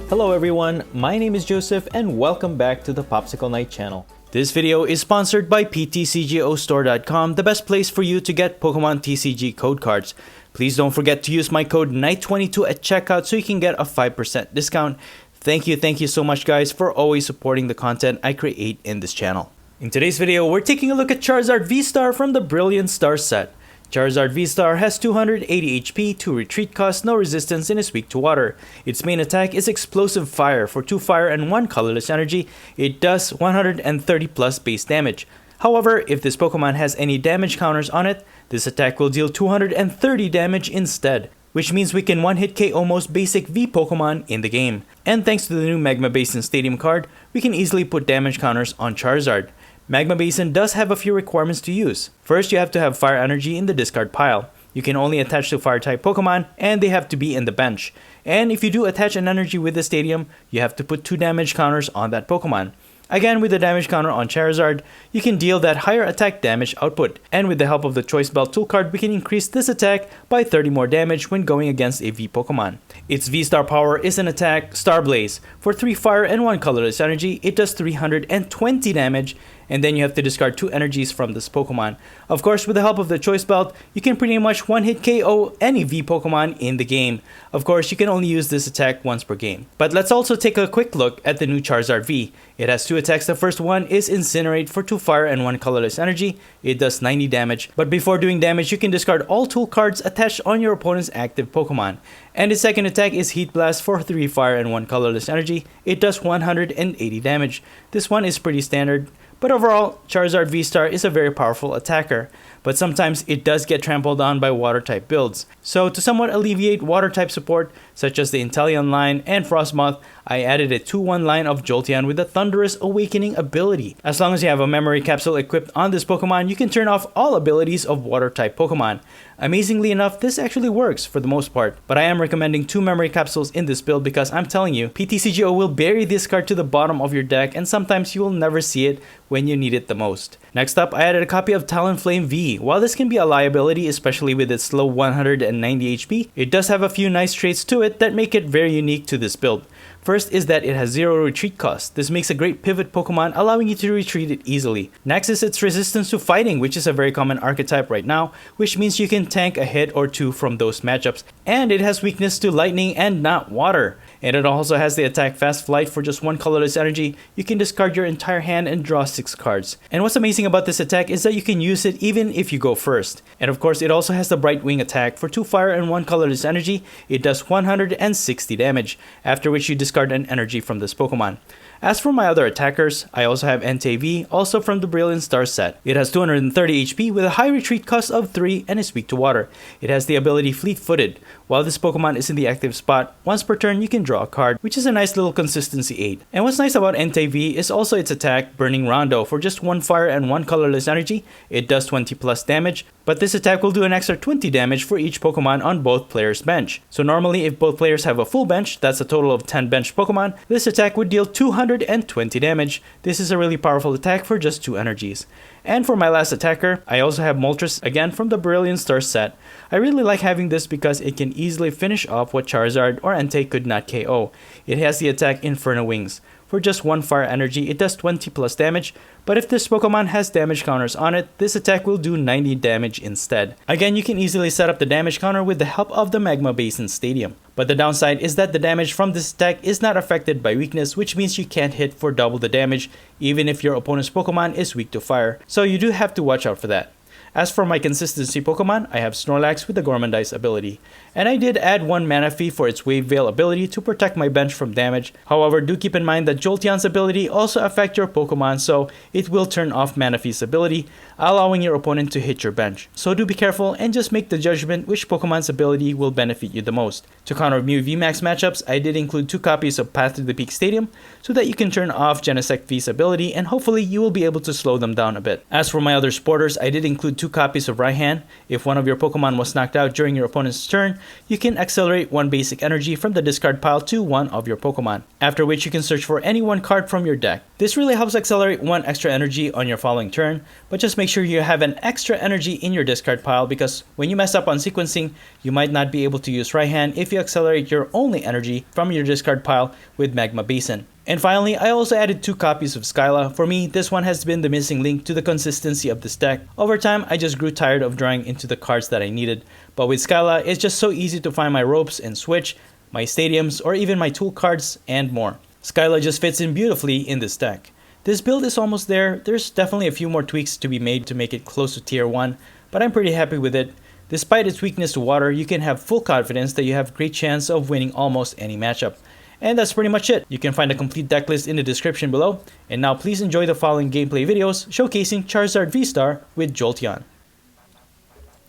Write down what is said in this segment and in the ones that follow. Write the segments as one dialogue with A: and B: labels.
A: Hello everyone, my name is Joseph and welcome back to the Popsicle Night channel. This video is sponsored by PTCGO the best place for you to get Pokemon TCG code cards. Please don't forget to use my code NIGHT22 at checkout so you can get a 5% discount. Thank you so much guys for always supporting the content I create in this channel. In today's video, we're taking a look at Charizard VSTAR from the Brilliant Star set. Charizard VSTAR has 280 HP, 2 retreat cost, no resistance, and is weak to water. Its main attack is Explosive Fire. For 2 fire and 1 colorless energy, it does 130 plus base damage. However, if this Pokemon has any damage counters on it, this attack will deal 230 damage instead, which means we can one-hit KO most basic V Pokemon in the game. And thanks to the new Magma Basin Stadium card, we can easily put damage counters on Charizard. Magma Basin does have a few requirements to use. First, you have to have fire energy in the discard pile. You can only attach to fire type Pokemon and they have to be in the bench. And if you do attach an energy with the stadium, you have to put 2 damage counters on that Pokemon. Again, with the damage counter on Charizard, you can deal that higher attack damage output. And with the help of the Choice Belt tool card, we can increase this attack by 30 more damage when going against a V Pokemon. Its V-Star power is an attack, Star Blaze. For 3 fire and 1 colorless energy, it does 320 damage. And then you have to discard 2 energies from this Pokemon. Of course, with the help of the Choice Belt, you can pretty much one-hit KO any V Pokemon in the game. Of course, you can only use this attack once per game. But let's also take a quick look at the new Charizard V. It has 2 attacks. The first one is Incinerate. For 2 fire and 1 colorless energy. It does 90 damage. But before doing damage, you can discard all tool cards attached on your opponent's active Pokemon. And its second attack is Heat Blast. For 3 fire and 1 colorless energy. It does 180 damage. This one is pretty standard. But overall, Charizard VSTAR is a very powerful attacker, but sometimes it does get trampled on by water-type builds. So to somewhat alleviate water-type support, such as the Inteleon line and Frostmoth, I added a 2-1 line of Jolteon with a Thunderous Awakening ability. As long as you have a memory capsule equipped on this Pokemon, you can turn off all abilities of water-type Pokemon. Amazingly enough, this actually works for the most part, but I am recommending 2 memory capsules in this build because I'm telling you, PTCGO will bury this card to the bottom of your deck and sometimes you will never see it when you need it the most. Next up, I added a copy of Talonflame V. While this can be a liability, especially with its low 190 HP, it does have a few nice traits to it that make it very unique to this build. First is that it has 0 retreat cost. This makes a great pivot Pokemon, allowing you to retreat it easily. Next is its resistance to fighting, which is a very common archetype right now, which means you can tank a hit or 2 from those matchups. And it has weakness to lightning and not water. And it also has the attack Fast Flight. For just 1 colorless energy, you can discard your entire hand and draw 6 cards. And what's amazing about this attack is that you can use it even if you go first. And of course, it also has the Bright Wing attack. For 2 fire and 1 colorless energy, it does 160 damage, after which you discard an energy from this Pokemon. As for my other attackers, I also have Entei V, also from the Brilliant Star set. It has 230 HP with a high retreat cost of 3 and is weak to water. It has the ability Fleet-Footed. While this Pokemon is in the active spot, once per turn you can draw a card, which is a nice little consistency aid. And what's nice about Entei V is also its attack, Burning Rondo. For just 1 fire and 1 colorless energy, it does 20 plus damage, but this attack will do an extra 20 damage for each Pokemon on both players' bench. So normally if both players have a full bench, that's a total of 10 bench Pokemon, this attack would deal 220 damage. This is a really powerful attack for just 2 energies. And for my last attacker, I also have Moltres, again from the Brilliant Star set. I really like having this because it can easily finish off what Charizard or Entei could not KO. It has the attack Inferno Wings. For just 1 fire energy, it does 20 plus damage, but if this Pokemon has damage counters on it, this attack will do 90 damage instead. Again, you can easily set up the damage counter with the help of the Magma Basin Stadium. But the downside is that the damage from this attack is not affected by weakness, which means you can't hit for double the damage even if your opponent's Pokemon is weak to fire, so you do have to watch out for that. As for my consistency Pokemon, I have Snorlax with the Gourmandize ability. And I did add 1 Manaphy for its Wave Veil ability to protect my bench from damage. However, do keep in mind that Jolteon's ability also affects your Pokemon, so it will turn off Manaphy's ability, allowing your opponent to hit your bench. So do be careful and just make the judgment which Pokemon's ability will benefit you the most. To counter Mew VMAX matchups, I did include 2 copies of Path to the Peak Stadium so that you can turn off Genesect V's ability and hopefully you will be able to slow them down a bit. As for my other sporters, I did include 2 copies of Raihan. If one of your Pokemon was knocked out during your opponent's turn, you can accelerate one basic energy from the discard pile to one of your Pokemon, after which you can search for any one card from your deck. This really helps accelerate one extra energy on your following turn, but just make sure you have an extra energy in your discard pile, because when you mess up on sequencing, you might not be able to use Raihan if you accelerate your only energy from your discard pile with Magma Basin. And finally, I also added 2 copies of Skyla. For me, this one has been the missing link to the consistency of this deck. Over time, I just grew tired of drawing into the cards that I needed, but with Skyla, it's just so easy to find my ropes and switch, my stadiums, or even my tool cards, and more. Skyla just fits in beautifully in this deck. This build is almost there. There's definitely a few more tweaks to be made to make it close to tier 1, but I'm pretty happy with it. Despite its weakness to water, you can have full confidence that you have a great chance of winning almost any matchup. And that's pretty much it. You can find a complete deck list in the description below. And now please enjoy the following gameplay videos showcasing Charizard VSTAR with Jolteon.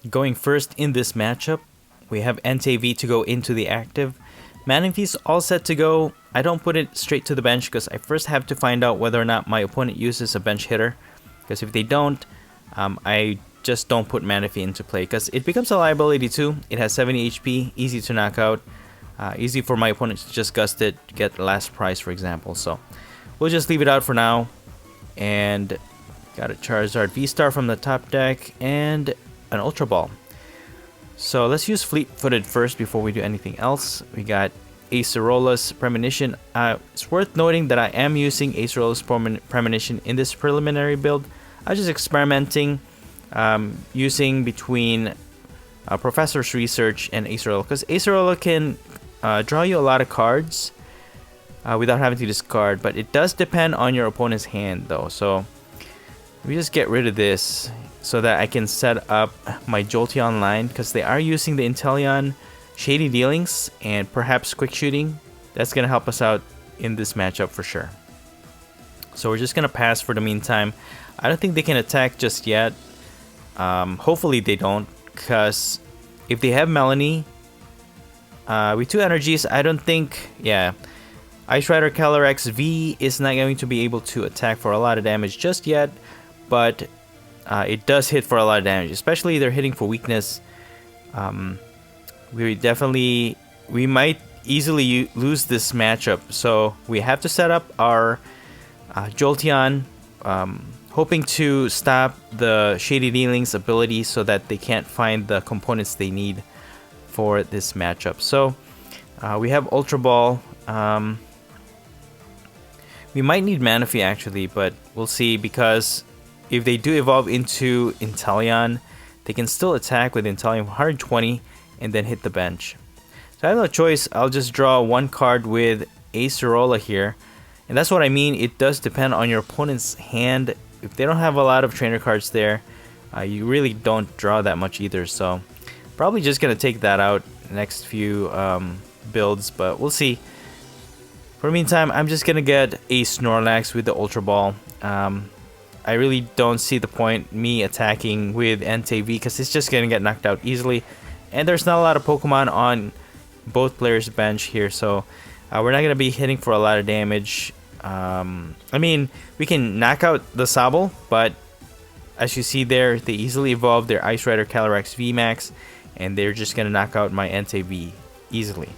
A: Going first in this matchup, we have Entei V to go into the active. Manaphy's all set to go. I don't put it straight to the bench because I first have to find out whether or not my opponent uses a bench hitter. Because if they don't, I just don't put Manaphy into play because it becomes a liability too. It has 70 HP, easy to knock out. Easy for my opponent to just gust it, get the last prize, for example. So we'll just leave it out for now. And got a Charizard V-Star from the top deck and an Ultra Ball. So let's use Fleet-Footed first before we do anything else. We got Acerola's Premonition. It's worth noting that I am using Acerola's Premonition in this preliminary build. I was just experimenting, using between Professor's Research and Acerola, because Acerola can draw you a lot of cards without having to discard, but it does depend on your opponent's hand though. So we just get rid of this so that I can set up my Jolteon line, because they are using the Inteleon Shady Dealings and perhaps Quick Shooting. That's going to help us out in this matchup for sure. So we're just going to pass for the meantime. I don't think they can attack just yet. Hopefully they don't, because if they have Melanie with 2 energies, I don't think, yeah, Ice Rider Calyrex V is not going to be able to attack for a lot of damage just yet, but it does hit for a lot of damage, especially they're hitting for weakness. We might easily lose this matchup, so we have to set up our Jolteon, hoping to stop the Shady Dealings ability so that they can't find the components they need for this matchup. So we have Ultra Ball. We might need Manaphy actually, but we'll see, because if they do evolve into Inteleon, they can still attack with Inteleon 120 and then hit the bench. So I have no choice. I'll just draw 1 card with Acerola here. And that's what I mean. It does depend on your opponent's hand. If they don't have a lot of trainer cards there, you really don't draw that much either. So probably just going to take that out next few builds, but we'll see. For the meantime, I'm just going to get a Snorlax with the Ultra Ball. I really don't see the point me attacking with Entei V, because it's just going to get knocked out easily. And there's not a lot of Pokemon on both players' bench here, so we're not going to be hitting for a lot of damage. I mean, we can knock out the Sobble, but as you see there, they easily evolve their Ice Rider Calyrex VMAX, and they're just going to knock out my Entei V easily.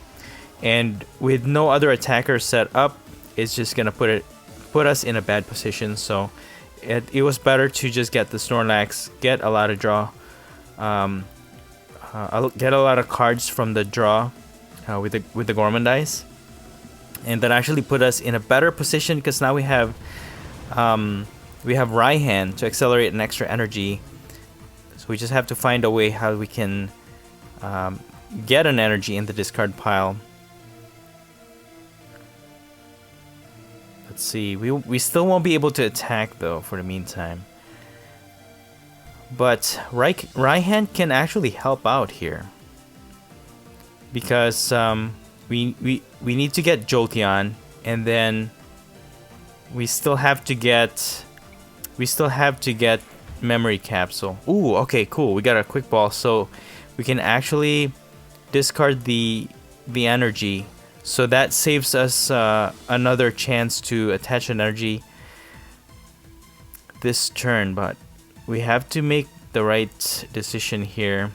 A: And with no other attackers set up, it's just going to put us in a bad position. So it was better to just get the Snorlax, get a lot of draw, get a lot of cards from the draw with the Gormandize, and that actually put us in a better position, because now we have Raihan to accelerate an extra energy. So we just have to find a way how we can get an energy in the discard pile. Let's see, we still won't be able to attack though for the meantime. But Raihan can actually help out here, because we need to get Jolteon, and then we still have to get Memory Capsule. Ooh, okay, cool. We got a Quick Ball, so we can actually discard the energy. So that saves us another chance to attach an energy this turn, but we have to make the right decision here.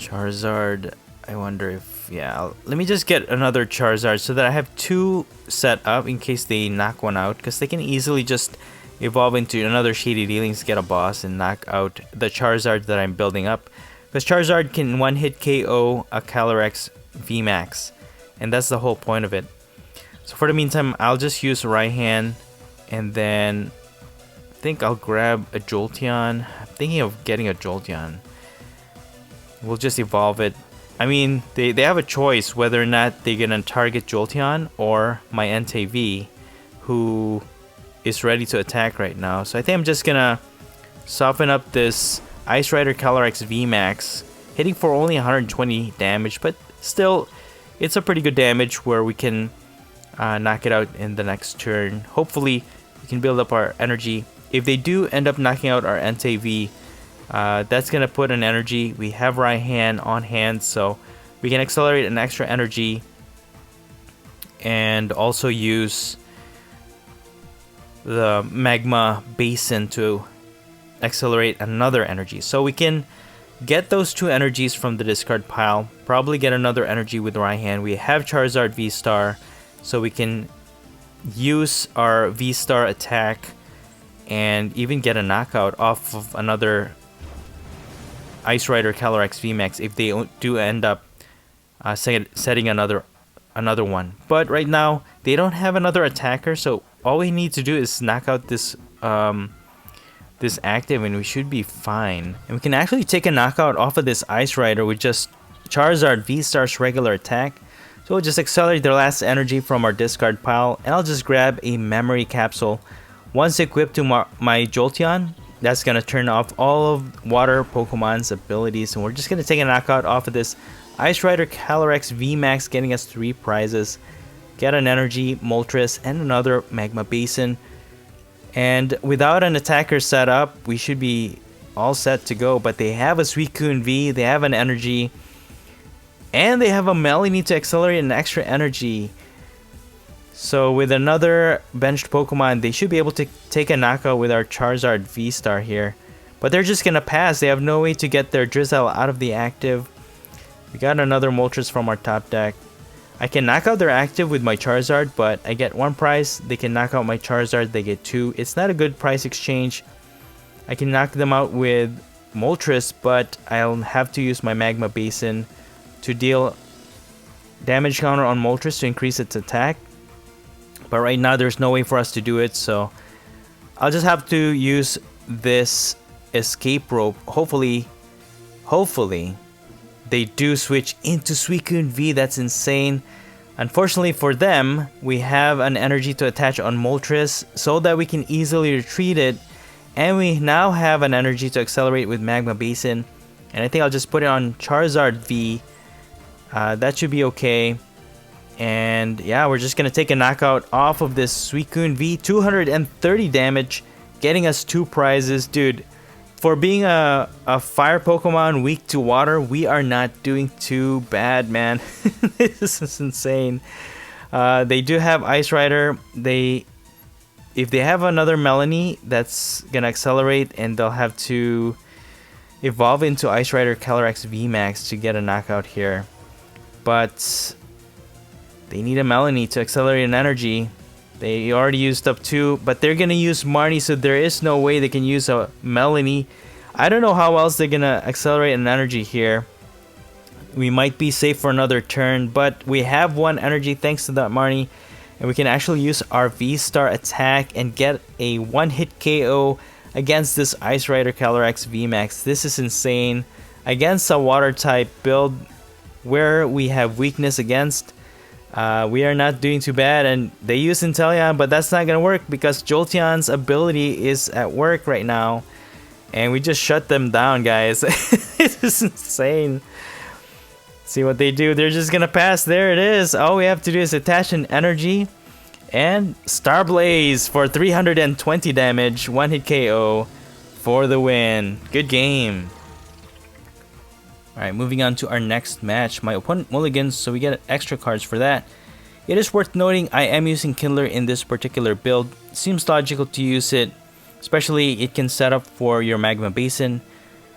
A: Charizard, I wonder if, yeah, let me just get another Charizard so that I have 2 set up in case they knock one out, because they can easily just evolve into another Shady Dealings, get a boss, and knock out the Charizard that I'm building up. Because Charizard can one-hit KO a Calyrex VMAX, and that's the whole point of it. So for the meantime, I'll just use Raihan, and then I think I'll grab a Jolteon. I'm thinking of getting a Jolteon. We'll just evolve it. I mean, they have a choice whether or not they're gonna target Jolteon or my Entei V, who is ready to attack right now. So I think I'm just gonna soften up this Ice Rider Calyrex VMAX, hitting for only 120 damage, but still, it's a pretty good damage where we can knock it out in the next turn. Hopefully, we can build up our energy. If they do end up knocking out our Entei V, that's gonna put an energy. We have Raihan on hand, so we can accelerate an extra energy and also use the Magma Basin to accelerate another energy. So we can get those 2 energies from the discard pile, probably get another energy with Raihan. We have Charizard VSTAR, so we can use our VSTAR attack and even get a knockout off of another Ice Rider Calyrex VMAX if they do end up setting another one. But right now they don't have another attacker, so all we need to do is knock out this this active and we should be fine. And we can actually take a knockout off of this Ice Rider with just Charizard VSTAR's regular attack. So we'll just accelerate their last energy from our discard pile, and I'll just grab a memory capsule. Once equipped to my Jolteon, that's gonna turn off all of Water Pokemon's abilities, and we're just gonna take a knockout off of this Ice Rider Calyrex VMAX, getting us 3 prizes. Get an energy, Moltres, and another Magma Basin. And without an attacker set up, we should be all set to go. But they have a Suicune V, they have an energy, and they have a Melanie to accelerate an extra energy. So with another benched Pokemon, they should be able to take a knockout with our Charizard VSTAR here. But they're just gonna pass. They have no way to get their Drizzle out of the active. We got another Moltres from our top deck. I can knock out their active with my Charizard, but I get 1 prize. They can knock out my Charizard, they get 2. It's not a good price exchange. I can knock them out with Moltres, but I'll have to use my Magma Basin to deal damage counter on Moltres to increase its attack. But right now there's no way for us to do it, so I'll just have to use this escape rope. Hopefully they do switch into Suicune V. That's insane. Unfortunately for them, we have an energy to attach on Moltres so that we can easily retreat it, and we now have an energy to accelerate with Magma Basin. And I think I'll just put it on Charizard V. That should be okay. And yeah, we're just gonna take a knockout off of this Suicune V. 230 damage, getting us 2 prizes. Dude, for being a fire Pokemon weak to water, we are not doing too bad, man. This is insane. They do have Ice Rider. If they have another Melanie, that's gonna accelerate, and they'll have to evolve into Ice Rider Calyrex VMAX to get a knockout here. But they need a Melanie to accelerate an energy. They already used up 2, but they're gonna use Marnie, so there is no way they can use a Melanie. I don't know how else they're gonna accelerate an energy here. We might be safe for another turn, but we have 1 energy thanks to that Marnie, and we can actually use our V-Star attack and get a 1-hit KO against this Ice Rider Calyrex VMAX. This is insane. Against a water type build where we have weakness against, we are not doing too bad, and they use Inteleon, but that's not gonna work because Jolteon's ability is at work right now, and we just shut them down, guys. It is insane. See what they do. They're just gonna pass. There it is. All we have to do is attach an energy and Star Blaze for 320 damage, 1-hit KO for the win. Good game. Alright, moving on to our next match. My opponent mulligans, so we get extra cards for that. It is worth noting I am using Kindler in this particular build. Seems logical to use it, especially it can set up for your Magma Basin.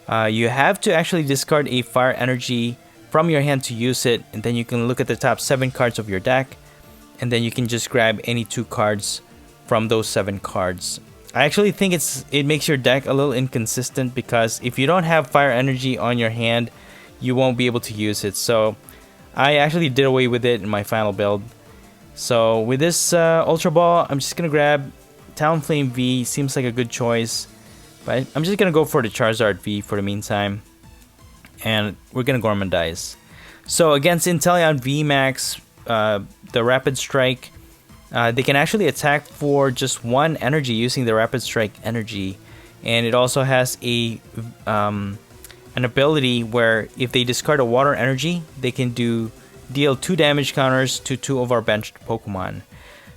A: You have to actually discard a fire energy from your hand to use it, and then you can look at the top 7 cards of your deck, and then you can just grab any 2 cards from those 7 cards. I actually think it makes your deck a little inconsistent, because if you don't have fire energy on your hand, you won't be able to use it. So I actually did away with it in my final build. So with this Ultra Ball, I'm just gonna grab Talonflame V. Seems like a good choice, but I'm just gonna go for the Charizard V for the meantime, and we're gonna Gormandize. So against Inteleon VMAX, the Rapid Strike, they can actually attack for just 1 energy using the Rapid Strike energy, and it also has a an ability where if they discard a water energy, they can deal 2 damage counters to 2 of our benched Pokemon.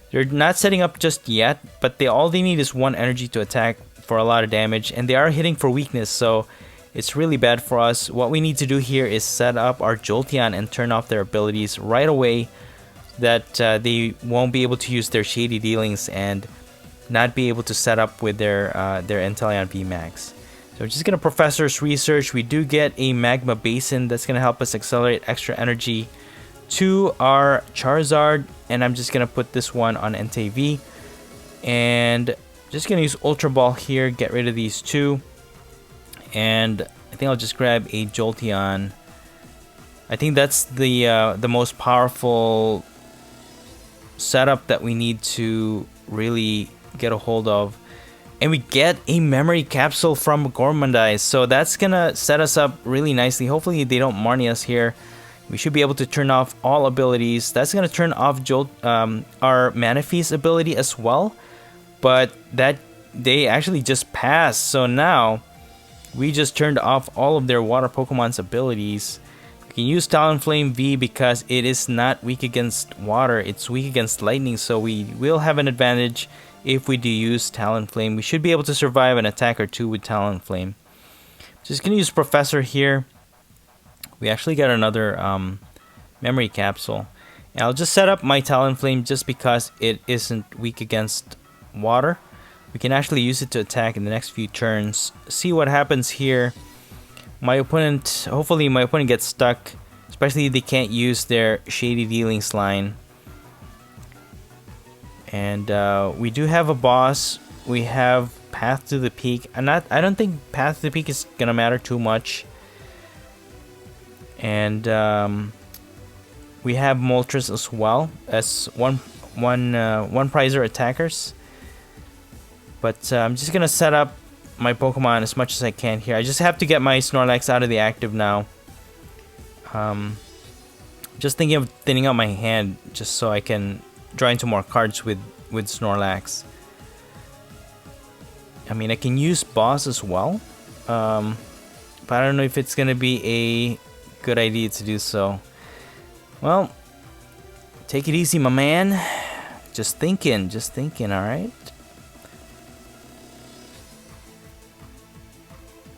A: They're not setting up just yet, but all they need is 1 energy to attack for a lot of damage, and they are hitting for weakness, so it's really bad for us. What we need to do here is set up our Jolteon and turn off their abilities right away, that they won't be able to use their shady dealings and not be able to set up with their Inteleon VMAX. So we're just gonna Professor's Research. We do get a Magma Basin that's gonna help us accelerate extra energy to our Charizard, and I'm just gonna put this one on Entei V, and just gonna use Ultra Ball here, get rid of these 2, and I think I'll just grab a Jolteon. I think that's the most powerful setup that we need to really get a hold of. And we get a memory capsule from Gormandize, so that's gonna set us up really nicely. Hopefully they don't Marnie us here. We should be able to turn off all abilities. That's gonna turn off our Manaphy's ability as well, but that they actually just passed. So now we just turned off all of their water Pokemon's abilities. We can use Talonflame V because it is not weak against water, it's weak against lightning, so we will have an advantage if we do use Talonflame. We should be able to survive an attack or 2 with Talonflame. Just gonna use Professor here. We actually got another memory capsule. And I'll just set up my Talonflame just because it isn't weak against water. We can actually use it to attack in the next few turns. See what happens here. Hopefully my opponent gets stuck, especially if they can't use their Shady Dealings line. And we do have a boss. We have Path to the Peak. I don't think Path to the Peak is gonna matter too much. And we have Moltres as well as one prizer attackers. But I'm just gonna set up my Pokemon as much as I can here. I just have to get my Snorlax out of the active now. Just thinking of thinning out my hand just so I can draw into more cards with Snorlax. I mean, I can use Boss as well, but I don't know if it's gonna be a good idea to do so. Well, take it easy, my man. Just thinking, alright?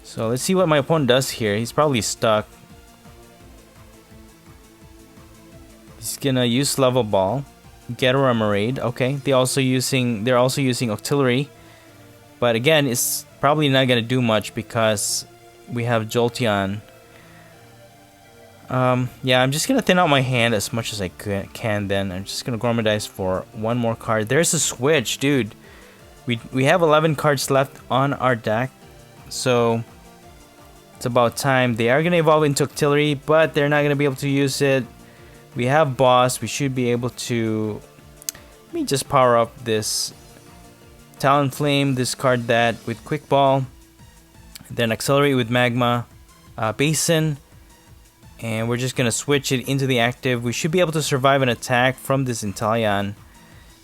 A: So let's see what my opponent does here. He's probably stuck. He's gonna use Level Ball, get a Remoraid. Okay, they're also using Octillery, but again, it's probably not gonna do much because we have Jolteon. Yeah, I'm just gonna thin out my hand as much as I can. Then I'm just gonna Gormandize for 1 more card. There's a switch, dude. We have 11 cards left on our deck, so it's about time. They are gonna evolve into Octillery, but they're not gonna be able to use it. We have Boss. We should be able to. Let me just power up this Talonflame, discard that with Quick Ball, then Accelerate with Magma Basin, and we're just gonna switch it into the active. We should be able to survive an attack from this Inteleon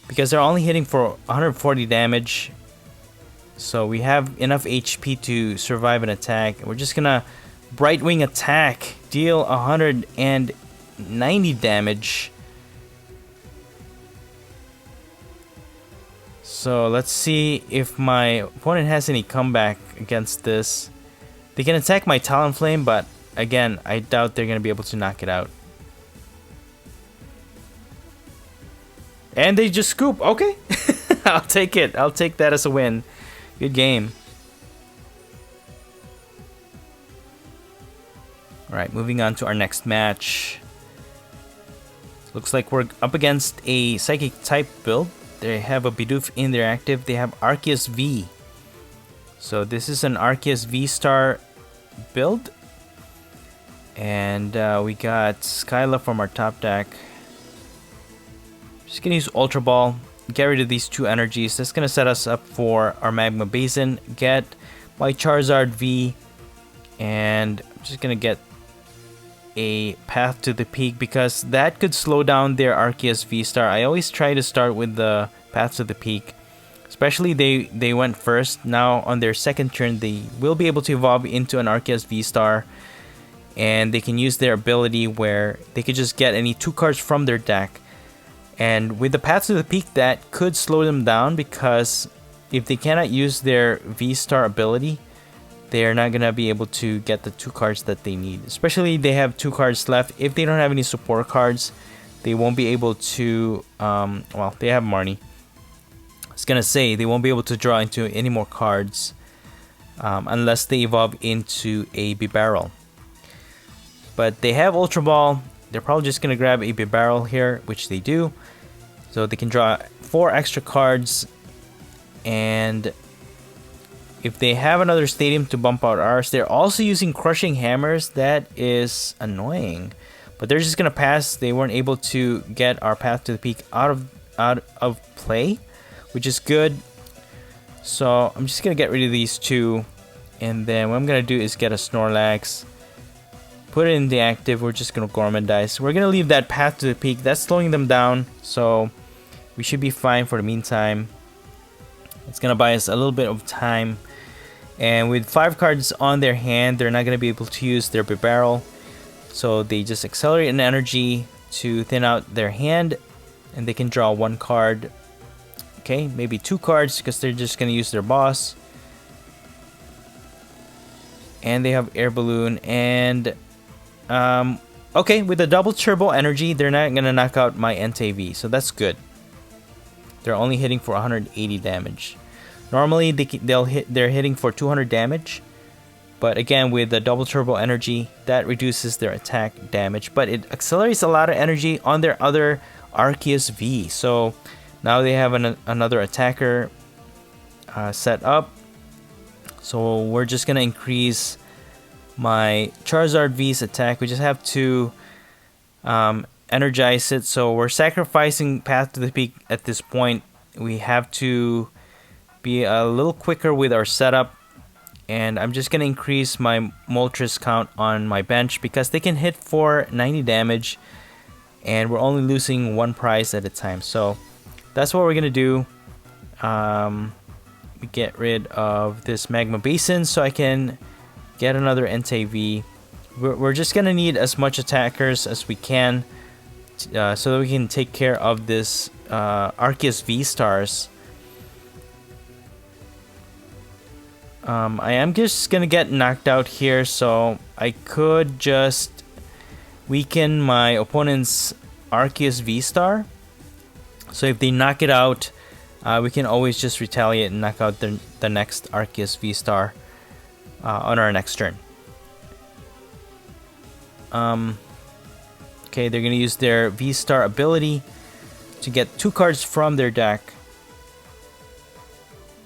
A: because they're only hitting for 140 damage. So we have enough HP to survive an attack. We're just gonna Bright Wing attack, deal 190 damage. So let's see if my opponent has any comeback against this. They can attack my Talonflame, but again, I doubt they're gonna be able to knock it out. And they just scoop. Okay, I'll take it. I'll take that as a win. Good game. Alright, moving on to our next match. Looks like we're up against a Psychic type build. They have a Bidoof in their active. They have Arceus V. So this is an Arceus VSTAR build. And we got Skyla from our top deck. Just gonna use Ultra Ball. Get rid of these two energies. That's gonna set us up for our Magma Basin. Get my Charizard V. And I'm just gonna get a Path to the Peak because that could slow down their Arceus VSTAR. I always try to start with the Path to the Peak. Especially they went first. Now on their second turn they will be able to evolve into an Arceus VSTAR. And they can use their ability where they could just get any 2 cards from their deck. And with the Path to the Peak, that could slow them down because if they cannot use their VSTAR ability, they are not going to be able to get the 2 cards that they need. Especially they have 2 cards left. If they don't have any support cards, they won't be able to, well, they have Marnie. I was going to say, they won't be able to draw into any more cards unless they evolve into a Bibarel. But they have Ultra Ball. They're probably just going to grab a Bibarel here, which they do. So they can draw 4 extra cards. And if they have another Stadium to bump out ours, they're also using Crushing Hammers. That is annoying. But they're just going to pass. They weren't able to get our Path to the Peak out of play, which is good. So I'm just going to get rid of these 2. And then what I'm going to do is get a Snorlax. Put it in the active. We're just going to Gormandize. We're going to leave that Path to the Peak. That's slowing them down. So we should be fine for the meantime. It's going to buy us a little bit of time. And with 5 cards on their hand, they're not going to be able to use their Bibarel. So they just accelerate an energy to thin out their hand. And they can draw 1 card. Okay, maybe 2 cards because they're just going to use their boss. And they have Air Balloon. And, okay, with the double turbo energy, they're not going to knock out my Entei V. So that's good. They're only hitting for 180 damage. Normally, they're hitting for 200 damage. But again, with the double turbo energy, that reduces their attack damage. But it accelerates a lot of energy on their other Arceus V. So now they have another attacker set up. So we're just going to increase my Charizard V's attack. We just have to energize it. So we're sacrificing Path to the Peak at this point. We have to be a little quicker with our setup. And I'm just going to increase my Moltres count on my bench because they can hit for 90 damage. And we're only losing 1 prize at a time. So that's what we're going to do. We get rid of this Magma Basin so I can get another Entei V. We're just going to need as much attackers as we can so that we can take care of this Arceus VSTARs. I am just going to get knocked out here, so I could just weaken my opponent's Arceus VSTAR. So if they knock it out, we can always just retaliate and knock out the next Arceus VSTAR on our next turn. Okay, they're going to use their VSTAR ability to get 2 cards from their deck.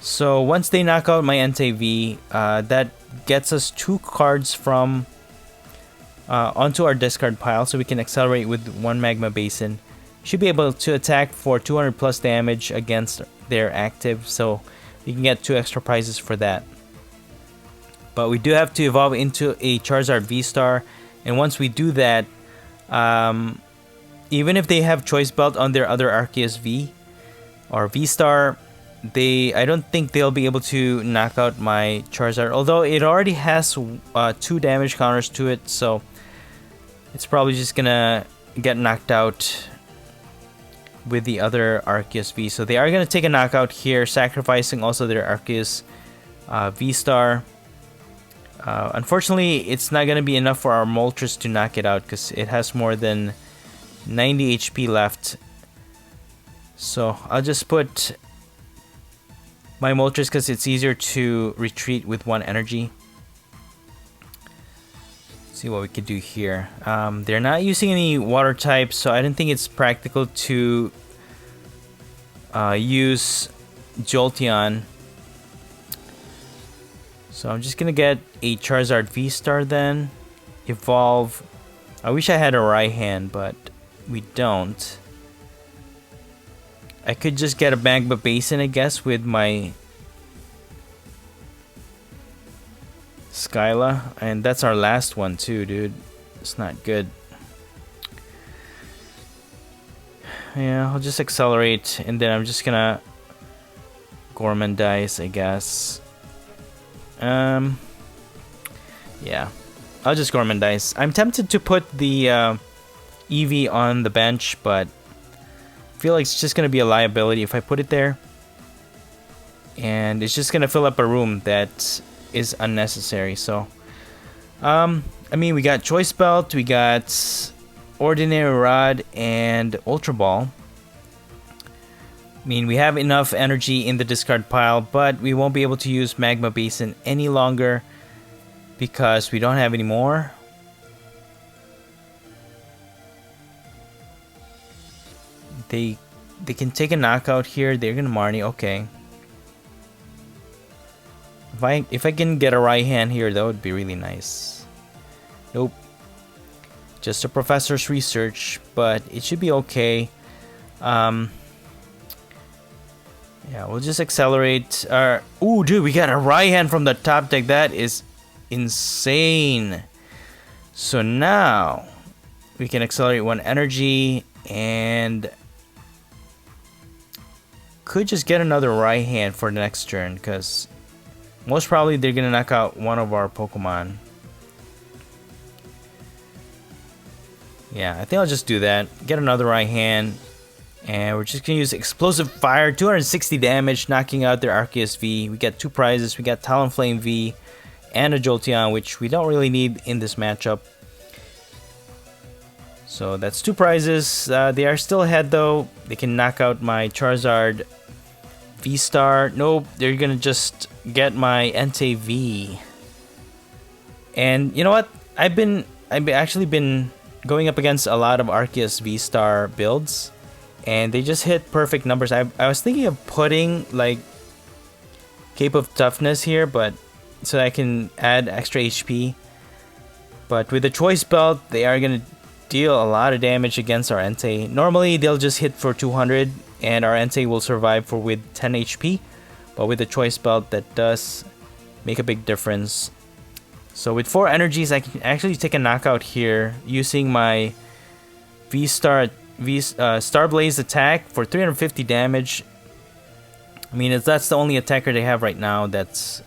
A: So once they knock out my Entei V, that gets us 2 cards from onto our discard pile, so we can accelerate with 1 Magma Basin. Should be able to attack for 200 plus damage against their active, so we can get 2 extra prizes for that. But we do have to evolve into a Charizard VSTAR, and once we do that, even if they have Choice Belt on their other Arceus V or VSTAR, I don't think they'll be able to knock out my Charizard, although it already has 2 damage counters to it, so it's probably just gonna get knocked out with the other Arceus V. So they are gonna take a knockout here, sacrificing also their Arceus VSTAR. Unfortunately, it's not gonna be enough for our Moltres to knock it out because it has more than 90 HP left. So I'll just put my Moltres because it's easier to retreat with 1 energy. See what we could do here. They're not using any water types, so I don't think it's practical to use Jolteon. So I'm just gonna get a Charizard VSTAR then. Evolve. I wish I had a Raihan, but we don't. I could just get a Magma Basin, I guess, with my Skyla. And that's our last one too, dude. It's not good. Yeah, I'll just accelerate, and then I'm just gonna Gormandize, I guess. Yeah, I'll just Gormandize. I'm tempted to put the Eevee on the bench, but I feel like it's just gonna be a liability if I put it there, and it's just gonna fill up a room that is unnecessary. So, I mean, we got Choice Belt, we got Ordinary Rod, and Ultra Ball. I mean, we have enough energy in the discard pile, but we won't be able to use Magma Basin any longer because we don't have any more. They can take a knockout here. They're gonna Marnie. Okay. If I can get a Raihan here, that would be really nice. Nope. Just a professor's research, but it should be okay. Yeah, we'll just accelerate our... Ooh, dude, we got a Raihan from the top deck. That is insane. So now we can accelerate one energy and could just get another Raihan for the next turn, because most probably they're gonna knock out one of our Pokemon. Yeah, I think I'll just do that. Get another Raihan. And we're just going to use Explosive Fire, 260 damage, knocking out their Arceus V. We got 2 prizes. We got Talonflame V and a Jolteon, which we don't really need in this matchup. So that's 2 prizes. They are still ahead though. They can knock out my Charizard VSTAR. Nope, they're going to just get my Entei V. And you know what? I've actually been going up against a lot of Arceus VSTAR builds, and they just hit perfect numbers. I was thinking of putting like Cape of Toughness here, but so that I can add extra HP. But with the Choice Belt, they are gonna deal a lot of damage against our Entei. Normally they'll just hit for 200, and our Entei will survive with 10 HP. But with the Choice Belt, that does make a big difference. So with 4 energies, I can actually take a knockout here using my Star Blaze attack for 350 damage. I mean, that's the only attacker they have right now that's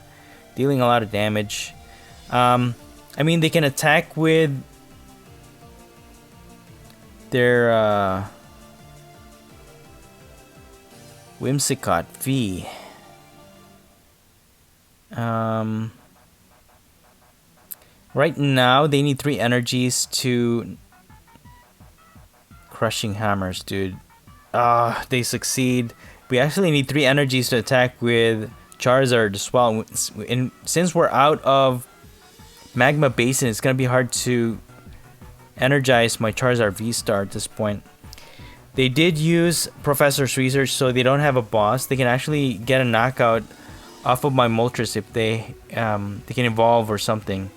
A: dealing a lot of damage. I mean, they can attack with their Whimsicott V. Right now, they need 3 energies to Crushing Hammers, dude. They succeed. We actually need 3 energies to attack with Charizard as well. And since we're out of Magma Basin, it's gonna be hard to energize my Charizard VSTAR at this point. They did use Professor's Research, so they don't have a boss. They can actually get a knockout off of my Moltres if they can evolve or something.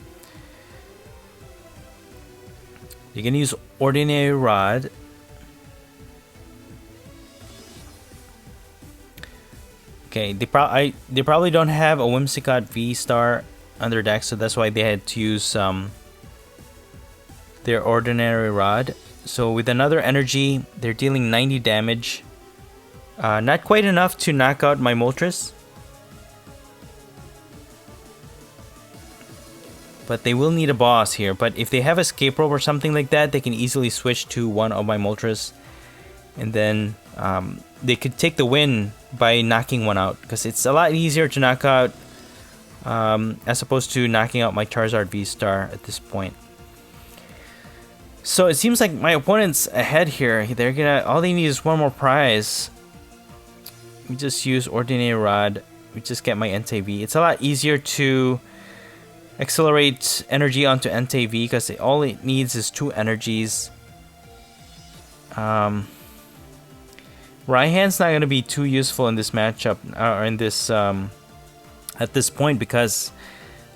A: You can use Ordinary Rod. Okay, they probably don't have a Whimsicott VSTAR on their deck, so that's why they had to use their Ordinary Rod. So with another energy, they're dealing 90 damage. Not quite enough to knock out my Moltres, but they will need a boss here. But if they have Escape Rope or something like that, they can easily switch to one of my Moltres, and then they could take the win by knocking one out, because it's a lot easier to knock out as opposed to knocking out my Charizard VSTAR at this point. So it seems like my opponent's ahead here. They're gonna, all they need is one more prize. We just use Ordinary Rod. We just get my Entei V. It's a lot easier to accelerate energy onto Entei V because all it needs is 2 energies. Raihan's not gonna be too useful in this matchup or in this at this point because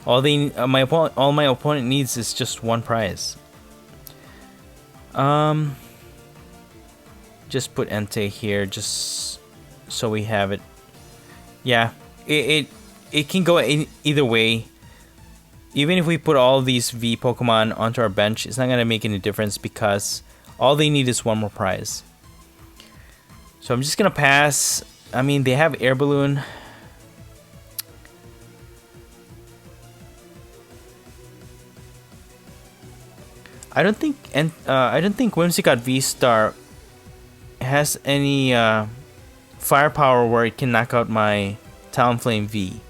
A: all my opponent needs is just 1 prize. Just put Entei here just so we have it. Yeah, it can go either way. Even if we put all these V Pokemon onto our bench, it's not gonna make any difference because all they need is 1 more prize. So I'm just gonna pass. I mean, they have Air Balloon. I don't think Whimsicott VSTAR has any firepower where it can knock out my Talonflame V,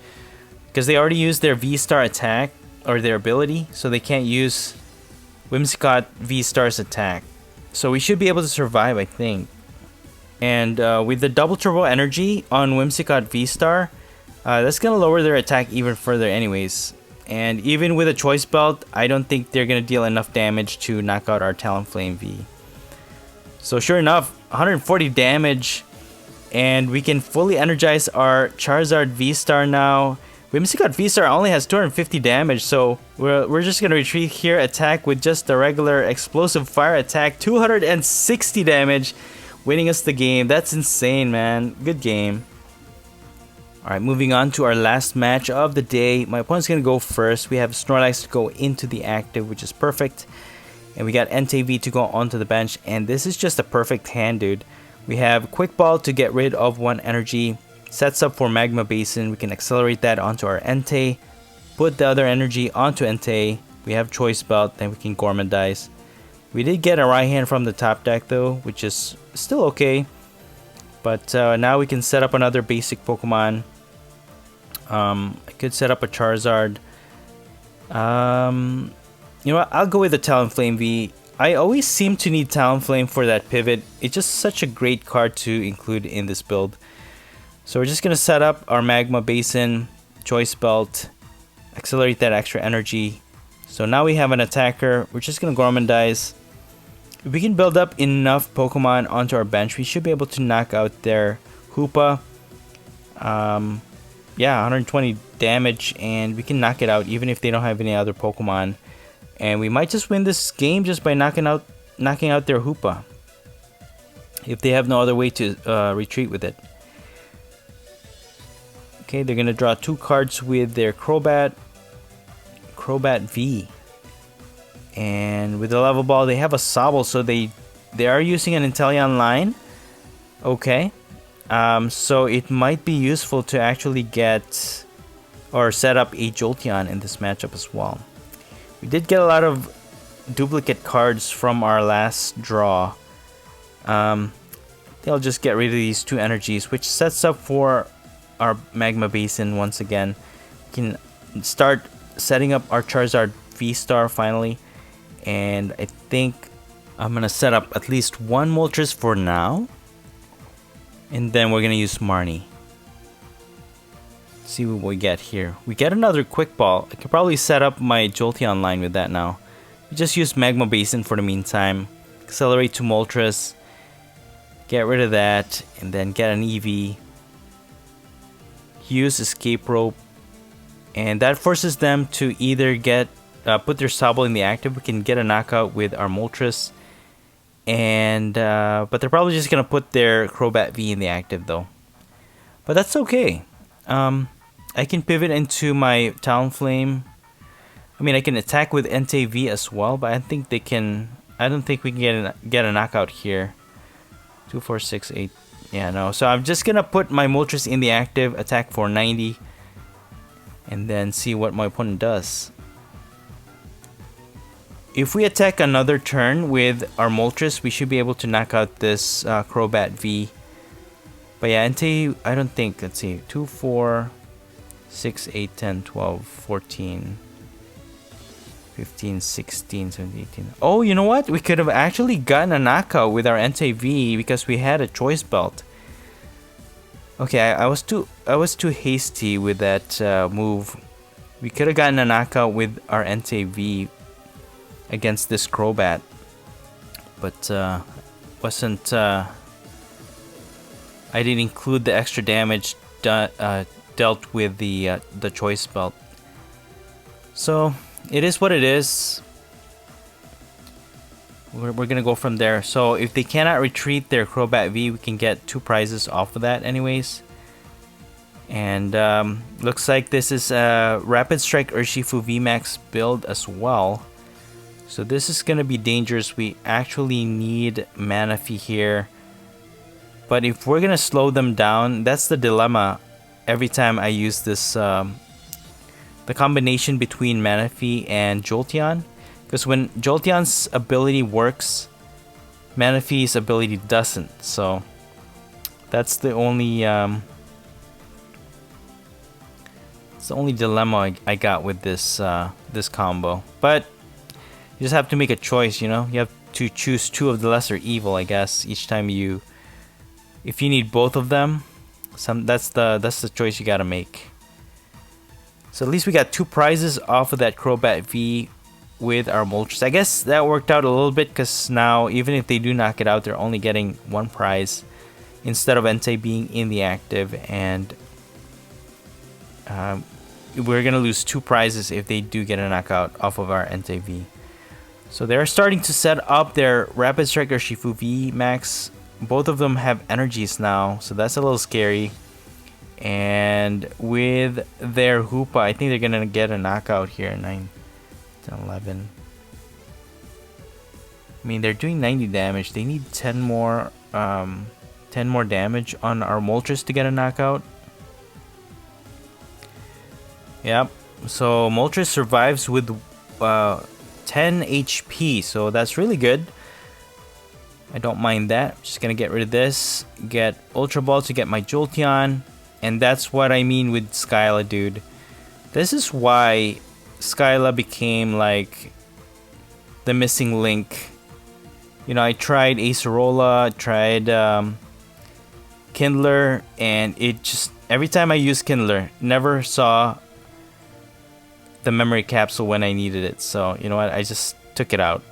A: because they already used their VSTAR attack or their ability, so they can't use Whimsicott VSTAR's attack. So we should be able to survive, I think. And with the double turbo energy on Whimsicott VSTAR, that's gonna lower their attack even further anyways. And even with a choice belt, I don't think they're gonna deal enough damage to knock out our Talonflame V. So sure enough, 140 damage, and we can fully energize our Charizard VSTAR now. Whimsicott VSTAR only has 250 damage, so we're just gonna retreat here, attack with just the regular explosive fire attack, 260 damage, winning us the game. That's insane, man. Good game. Alright, moving on to our last match of the day. My opponent's gonna go first. We have Snorlax to go into the active, which is perfect. And we got Entei V to go onto the bench, and this is just a perfect hand, dude. We have Quick Ball to get rid of 1 energy. Sets up for Magma Basin. We can accelerate that onto our Entei. Put the other energy onto Entei. We have Choice Belt, then we can Gormandize. We did get a Raihan from the top deck though, which is still okay. But now we can set up another basic Pokemon. I could set up a Charizard. You know what? I'll go with the Talonflame V. I always seem to need Talonflame for that pivot. It's just such a great card to include in this build. So we're just going to set up our Magma Basin, Choice Belt, accelerate that extra energy. So now we have an attacker. We're just going to Gormandize. If we can build up enough Pokemon onto our bench, we should be able to knock out their Hoopa. Yeah, 120 damage, and we can knock it out even if they don't have any other Pokemon. And we might just win this game just by knocking out their Hoopa, if they have no other way to retreat with it. Okay, they're gonna draw 2 cards with their Crobat V, and with the level ball they have a Sobble, so they are using an Inteleon line. Okay, so it might be useful to actually get or set up a Jolteon in this matchup as well. We did get a lot of duplicate cards from our last draw. They'll just get rid of these 2 energies, which sets up for our Magma Basin once again. We can start setting up our Charizard VSTAR finally. And I think I'm going to set up at least 1 Moltres for now. And then we're going to use Marnie. See what we get here. We get another Quick Ball. I could probably set up my Jolteon line with that now. We just use Magma Basin for the meantime. Accelerate to Moltres. Get rid of that. And then get an EV. Use Escape Rope. And that forces them to either get put their Sobble in the active. We can get a knockout with our Moltres. And but they're probably just going to put their Crobat V in the active though. But that's okay. I can pivot into my Talonflame. I mean, I can attack with Entei V as well, but I think they can. I don't think we can get a knockout here. 2, 4, 6, 8. Yeah, no. So I'm just gonna put my Moltres in the active, attack for 90, and then see what my opponent does. If we attack another turn with our Moltres, we should be able to knock out this Crobat V. But yeah, Entei, I don't think. Let's see. 2, 4, 6, 8, 10, 12, 14, 15, 16, 17, 18. Oh, you know what? We could have actually gotten a knockout with our Entei V because we had a Choice Belt. Okay, I was too hasty with that move. We could have gotten a knockout with our Entei V against this Crobat, but wasn't. I didn't include the extra damage dealt with the choice belt. So it is what it is. We're gonna go from there. So if they cannot retreat their Crobat V, we can get 2 prizes off of that anyways. And looks like this is a Rapid Strike Urshifu VMAX build as well. So this is gonna be dangerous. We actually need Manaphy here. But if we're gonna slow them down, that's the dilemma every time I use this, the combination between Manaphy and Jolteon. Because when Jolteon's ability works, Manaphy's ability doesn't. So that's the only dilemma I got with this this combo. But you just have to make a choice, you know. You have to choose 2 of the lesser evil, I guess, each time you. If you need both of them, that's the choice you gotta make. So at least we got 2 prizes off of that Crobat V with our Moltres. I guess that worked out a little bit because now even if they do knock it out, they're only getting 1 prize instead of Entei being in the active, and we're gonna lose 2 prizes if they do get a knockout off of our Entei V. So they're starting to set up their Rapid Strike Urshifu VMAX. Both of them have energies now, so that's a little scary. And with their Hoopa, I think they're gonna get a knockout here. 9, 10, 11. I mean, they're doing 90 damage. They need 10 more damage on our Moltres to get a knockout. Yep. So Moltres survives with 10 HP, so that's really good. I don't mind that. I'm just gonna get rid of this, get Ultra Ball to get my Jolteon, and that's what I mean with Skyla, dude. This is why Skyla became like the missing link. You know, I tried Acerola, tried Kindler, and it just, every time I used Kindler, never saw the memory capsule when I needed it. So, you know what, I just took it out.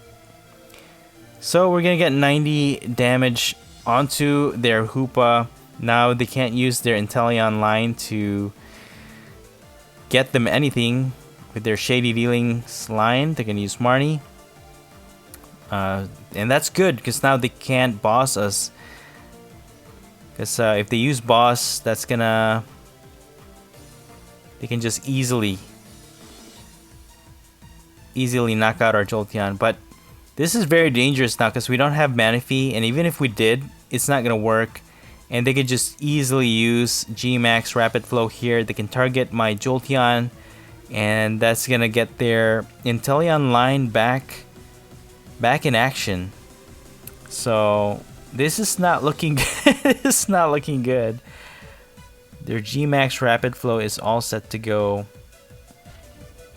A: So we're gonna get 90 damage onto their Hoopa. Now they can't use their Inteleon line to get them anything with their Shady Dealings line. They can use Marnie. And that's good because now they can't boss us. Because if they use boss, that's gonna... They can just easily knock out our Jolteon. But this is very dangerous now because we don't have Manaphy, and even if we did, it's not gonna work. And they could just easily use VMAX Rapid Flow here. They can target my Jolteon, and that's gonna get their Inteleon line back in action. So this is not looking good. It's not looking good. Their VMAX Rapid Flow is all set to go.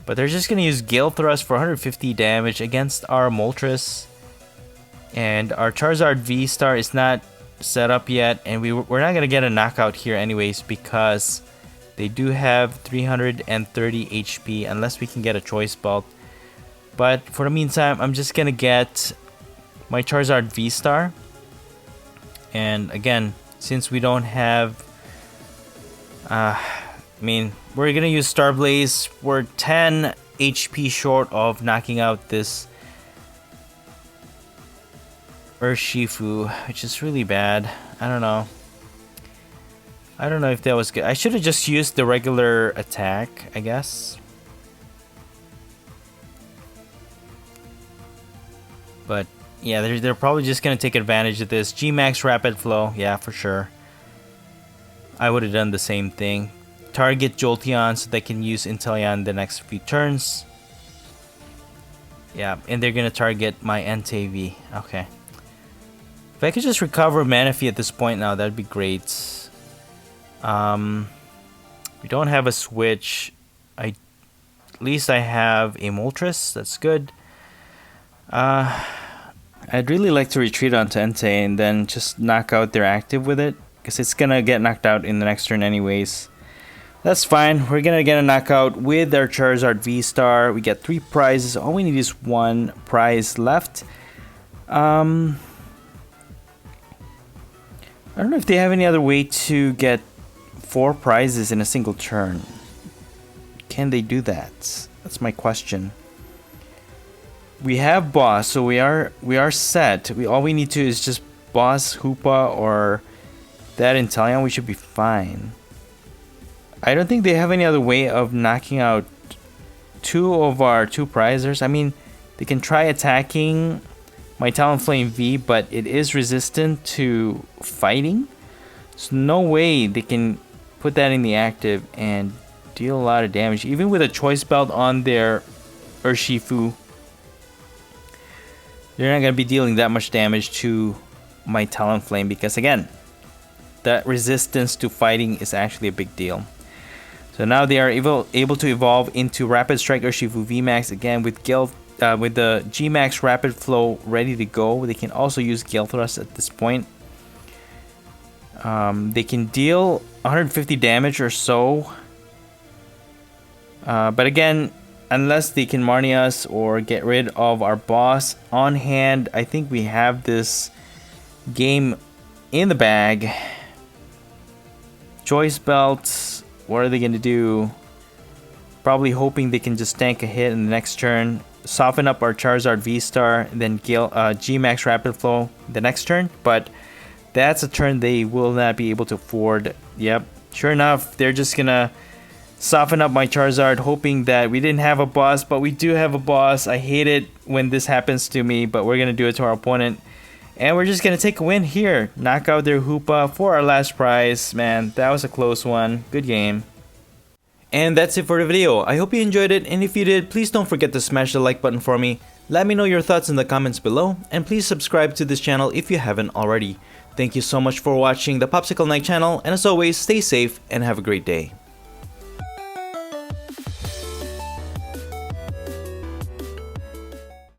A: But they're just gonna use Gale Thrust for 150 damage against our Moltres. And our Charizard VSTAR is not set up yet, and we're not gonna get a knockout here anyways because they do have 330 HP unless we can get a choice belt. But for the meantime, I'm just gonna get my Charizard VSTAR. And again, since we don't have I mean, we're gonna use Star Blaze. We're 10 HP short of knocking out this Urshifu, which is really bad. I don't know if that was good. I should have just used the regular attack, I guess. But yeah, they're probably just gonna take advantage of this. VMAX Rapid Flow, yeah, for sure. I would have done the same thing. Target Jolteon so they can use Inteleon the next few turns. Yeah, and they're gonna target my Entei V. Okay. If I could just recover Manaphy at this point now, that'd be great. We don't have a switch. At least I have a Moltres. That's good. I'd really like to retreat onto Entei and then just knock out their active with it, because it's gonna get knocked out in the next turn anyways. That's fine. We're gonna get a knockout with our Charizard V-Star. We get 3 prizes. All we need is 1 prize left. I don't know if they have any other way to get 4 prizes in a single turn. Can they do that? That's my question. We have boss, so we are set. All we need to is just boss Hoopa or that Inteleon. We should be fine. I don't think they have any other way of knocking out 2 of our 2 prizers. I mean, they can try attacking my Talonflame V, but it is resistant to fighting. There's no way they can put that in the active and deal a lot of damage. Even with a choice belt on their Urshifu, they're not going to be dealing that much damage to my Talonflame because, again, that resistance to fighting is actually a big deal. So now they are able to evolve into Rapid Strike Urshifu VMAX again with with the G-Max Rapid Flow ready to go. They can also use Gale Thrust at this point. They can deal 150 damage or so. But again, unless they can Marnie us or get rid of our boss on hand, I think we have this game in the bag. Choice belts. What are they going to do? Probably hoping they can just tank a hit in the next turn. Soften up our Charizard V-Star. Then G-Max Rapid Flow the next turn. But that's a turn they will not be able to afford. Yep. Sure enough, they're just going to soften up my Charizard. Hoping that we didn't have a boss. But we do have a boss. I hate it when this happens to me. But we're going to do it to our opponent. And we're just going to take a win here. Knock out their Hoopa for our last prize. Man, that was a close one. Good game. And that's it for the video. I hope you enjoyed it. And if you did, please don't forget to smash the like button for me. Let me know your thoughts in the comments below. And please subscribe to this channel if you haven't already. Thank you so much for watching the Popsicle Night channel. And as always, stay safe and have a great day.